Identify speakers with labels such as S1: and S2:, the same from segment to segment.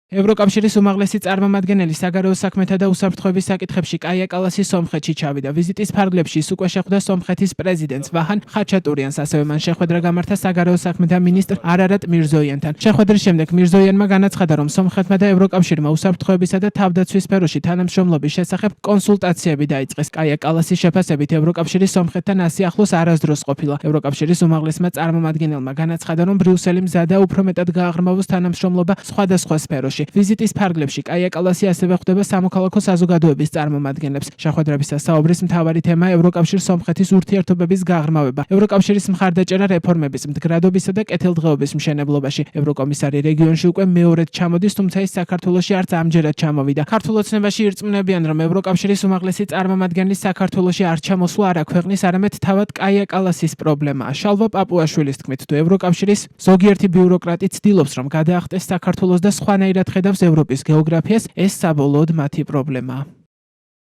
S1: ევროკავშირის უმაღლესი წარმომადგენელი საგარეო საქმეთა და უსაფრთხოების საკითხებში კაია კალასი სომხეთში ჩავიდა. ვიზიტის ფარგლებში ის უკვე შეხვდა სომხეთის პრეზიდენტს ვაჰან ხაჩატურიანს, ასევე მან შეხვედრა გამართა საგარეო საქმეთა მინისტრ არარატ მირზოიანთან. შეხვედრის შემდეგ მირზოიანმა განაცხადა, რომ სომხეთმა და ევროკავშირმა უსაფრთხოებისა და თავდაცვის სფეროში თანამშრომლობის შესახებ კონსულტაციები დაიწყეს. კაია კალასის შეფასებით ევროკავშირი სომხეთთან ასე ახლოს არასდროს ყოფილა. ევროკავშირის უმაღლესმა წარმომადგენელმა განაცხადა, რომ ბრიუსელი მზადაა უფრო მეტად გააღრმავოს თანამშრომლობა სხვადასხვა სფეროში. ვიზიტის ფარგლებში კაია კალასი ასევე ხვდება სამოქალაქო საზოგადოების წარმომადგენლებს. შეხვედრებისას საუბრის მთავარი თემა ევროკავშირ-სომხეთის ურთიერთობების გაღრმავება, ევროკავშირის მხარდაჭერა რეფორმების, მდგრადობისა და კეთილდღეობის მშენებლობაში. ევროკომისარი რეგიონში უკვე მეორედ ჩამოდის, თუმცა ის საქართველოში არც ამჯერად ჩამოვიდა. ქართულ ოცნებაში ირწმუნებიან, რომ ევროკავშირის უმაღლესი წარმომადგენლის საქართველოში არ ჩამოსვლა არა ქვეყნის, არამედ თავად კაია კალასის პრობლემაა. შალვა პაპუაშვილის თქმით, თუ ევროკავშირის ზოგიერთი ბიუროკრატი ცდილობს, რომ გადაახტეს საქართველოს და სხვანაირად ხედავს ევროპის გეოგრაფიას, ეს საბოლოოდ მათი პრობლემაა.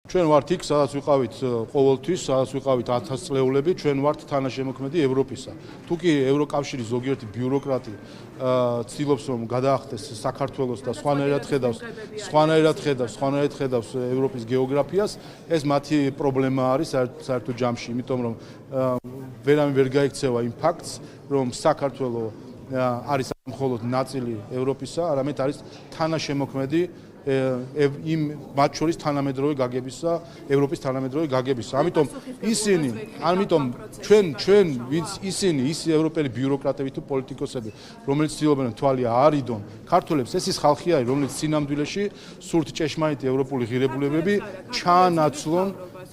S2: ჩვენ ვართ იქ, სადაც ვიყავით ყოველთვის, სადაც ვიყავით 1000 წლეულები, ჩვენ ვართ თანაშემოქმედი ევროპისა. თუ კი ევროკავშირის ზოგიერთი ბიუროკრატი ცდილობს, რომ გადაახტეს საქართველოს და სხვანაირად ხედავს ევროპის გეოგრაფიას, ეს მათი პრობლემა არის საერთო ჯამში, იმიტომ რომ ვერავინ ვერ გაიქცევა იმ ფაქტს, რომ საქართველო არის მხოლოდ ნაწილი ევროპისა, არამედ არის თანაშემოქმედი იმ მათ შორის თანამედროვე გაგებისა, ევროპის თანამედროვე გაგებისა. ამიტომ ჩვენ ვინც ისინი ევროპელი ბიუროკრატები თუ პოლიტიკოსები, რომელიც ცდილობენ თვალი აარიდონ ქართველებს, ეს ის ხალხი არის, რომელიც სინამდვილეში სურთ ჭეშმარიტი ევროპული ღირებულებები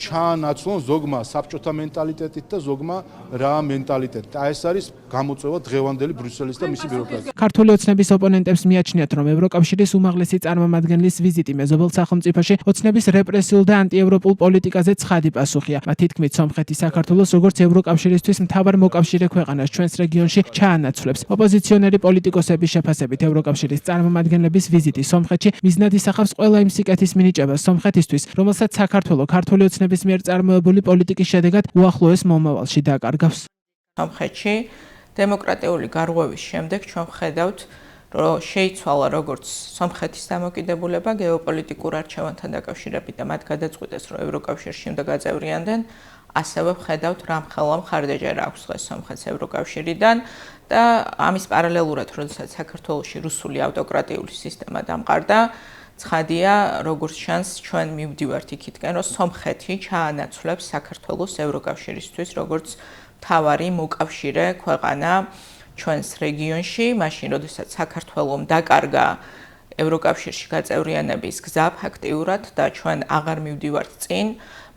S2: ჩაანაცვლონ ზოგმა საბჭოთა მენტალიტეტით და ზოგმა რა მენტალიტეტით. ეს არის გამოწვევა დღევანდელი ბრიუსელის და მისი ბიუროკრატიის.
S1: ქართული ოცნების ოპონენტებს მიაჩნიათ, რომ ევროკავშირის უმაღლესი წარმომადგენლის ვიზიტი მეზობელ სახელმწიფოში ოცნების რეპრესიულ და ანტიევროპულ პოლიტიკაზე ცხადი პასუხია. მათი თქმით, სომხეთი საქართველოს როგორც ევროკავშირისთვის მთავარ მოკავშირე ქვეყანას ჩვენს რეგიონში ჩაანაცვლებს. ოპოზიციონერი პოლიტიკოსების შეფასებით, ევროკავშირის წარმომადგენლების ვიზიტი სომხეთში მიზნად ისახავს ყველა იმ სიკეთის მინიჭებას სომხეთისთვის, რომელსაც საქართველო ქართული ოცნების მიერ წარმოებული პოლიტიკის შედეგად უახლოეს მომავალში დაკარგავს.
S3: სომხეთში დემოკრატიული გარღვევის შემდეგ ჩვენ ვხედავთ, რომ შეიცვალა როგორც სომხეთის დამოკიდებულება გეოპოლიტიკურ არჩევანთან დაკავშირებით და მათ გადაწყვიტეს, რომ ევროკავშირში უნდა გაწევრიანდნენ, ასევე ვხედავთ, რა მხელა მხარდაჭერა აქვს დღეს სომხეთს ევროკავშირიდან და ამის პარალელურად, როდესაც საქართველოში რუსული ავტოკრატიული სისტემა დამყარდა, ცხადია, როგორც ჩანს, ჩვენ მივდივართ იქითკენ, რომ სომხეთი ჩაანაცვლებს საქართველოს ევროკავშირისთვის, როგორც მთავარი მოკავშირე ქვეყანა ჩვენს რეგიონში, მაშინ როდესაც საქართველომ დაკარგა ევროკავშირში გაწევრიანების გზა ფაქტიურად და ჩვენ აღარ მივდივართ წინ,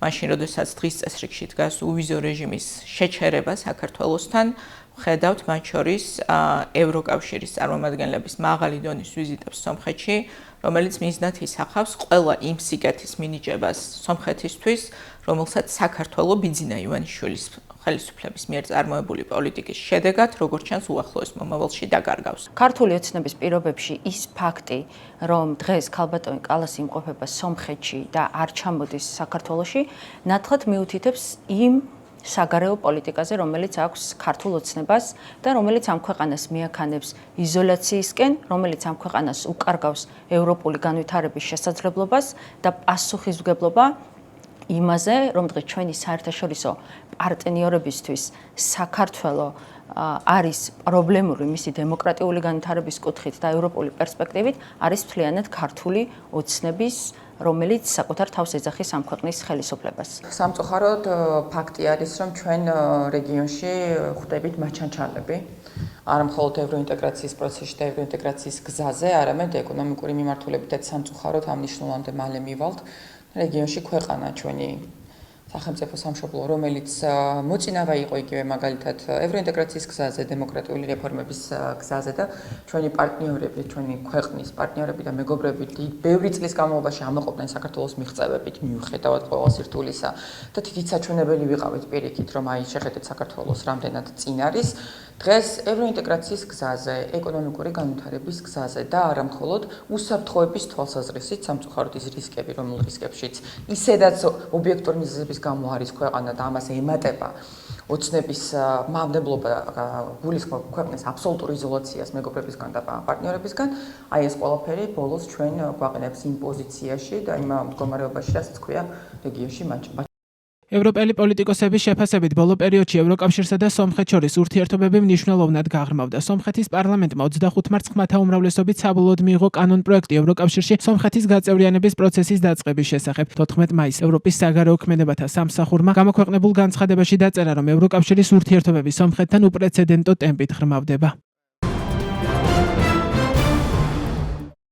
S3: მაშინ როდესაც დღის წესრიგში დგას უვიზო რეჟიმის შეჩერება საქართველოსთან, ვხედავთ მათ შორის ევროკავშირის წარმომადგენლების მაღალი დონის ვიზიტებს სომხეთში, რომელიც მიზნად ისახავს ყველა იმ სიკეთის მინიჭებას სომხეთისთვის, რომელსაც საქართველო ბიძინა ივანიშვილის ხელისუფლების მიერ წარმოებული პოლიტიკის შედეგად, როგორც ჩანს, უახლოეს მომავალში დაკარგავს.
S4: ქართული ოცნების პირობებში ის ფაქტი, რომ დღეს ქალბატონი კალასი იმყოფება სომხეთში და არ ჩამოდის საქართველოში, ნათხად მიუთითებს იმ საგარეო პოლიტიკაზე, რომელიც აქვს ქართულ ოცნებას და რომელიც ამ ქვეყანას მიაქანებს იზოლაციისკენ, რომელიც ამ ქვეყანას უკარგავს ევროპული განვითარების შესაძლებლობას და პასუხისმგებლობა იმაზე, რომ დღეს ჩვენი საერთაშორისო პარტნიორებისთვის საქართველო არის პრობლემური მისი დემოკრატიული განვითარების კუთხით და ევროპული პერსპექტივით არის მთლიანად ქართული ოცნების, რომელიც საკუთარ თავს ეძახის ამ ქვეყნის ხელისუფლებას.
S3: სამწუხაროდ ფაქტი არის, რომ ჩვენ რეგიონში ხვდებით მაჩანჩალები, არა მხოლოდ ევროინტეგრაციის პროცესში და ევროინტეგრაციის გზაზე, არამედ ეკონომიკური მიმართულებითაც სამწუხაროდ ამ ნიშნულამდე მალე მივალთ რეგიონში ქვეყანა ჩვენი სახელმწიფო სამშობლო, რომელიც მოწინავე იყო იგივე მაგალითად ევროინტეგრაციის გზაზე, დემოკრატიული რეფორმების გზაზე და ჩვენი პარტნიორები, ჩვენი ქვეყნის პარტნიორები და მეგობრები ბევრი წლის განმავლობაში ამოყობდნენ საქართველოს მიღწევებით მიუხედავად ყველა სირთულისა და თითიც საჩვენებელი ვიყავით პირიქით, რომ აი შეხედეთ საქართველოს რამდენად წინ არის. დღეს ევროინტეგრაციის გზაზე, ეკონომიკური განვითარების გზაზე და არა მხოლოდ უსაფრთხოების თვალსაზრისით, სამწუხაროდ ის რისკები, რომელ რისკებშიც ისედაც ობიექტური მიზეზების გამო არის ქვეყანა და ამას ემატება
S5: ოცნების მავნებლობა გულისხმობს ქვეყნის აბსოლუტურ იზოლაციას მეგობრებისგან და პარტნიორებისგან, აი ეს ყველაფერი ბოლოს ჩვენ გვაყენებს იმ პოზიციაში და იმ მდგომარეობაში, რასაც ქვია რეგიონში მაჭ.
S1: ევროპელი პოლიტიკოსების შეფასებით ბოლო პერიოდში ევროკავშირსა და სომხეთს შორის ურთიერთობები მნიშვნელოვნად გაღრმავდა. სომხეთის პარლამენტმა 25 მარტს ხმათა უმრავლესობით საბოლოოდ მიიღო კანონ-პროექტი ევროკავშირში სომხეთის გაწევრიანების პროცესის დაწყების შესახებ. 14 მაისს ევროპის საგარეო ქმედებათა სამსახურმა გამოქვეყნებულ განცხადებაში დაწერა, რომ ევროკავშირის ურთიერთობები სომხეთთან უპრეცედენტო ტემპით ღრმავდება.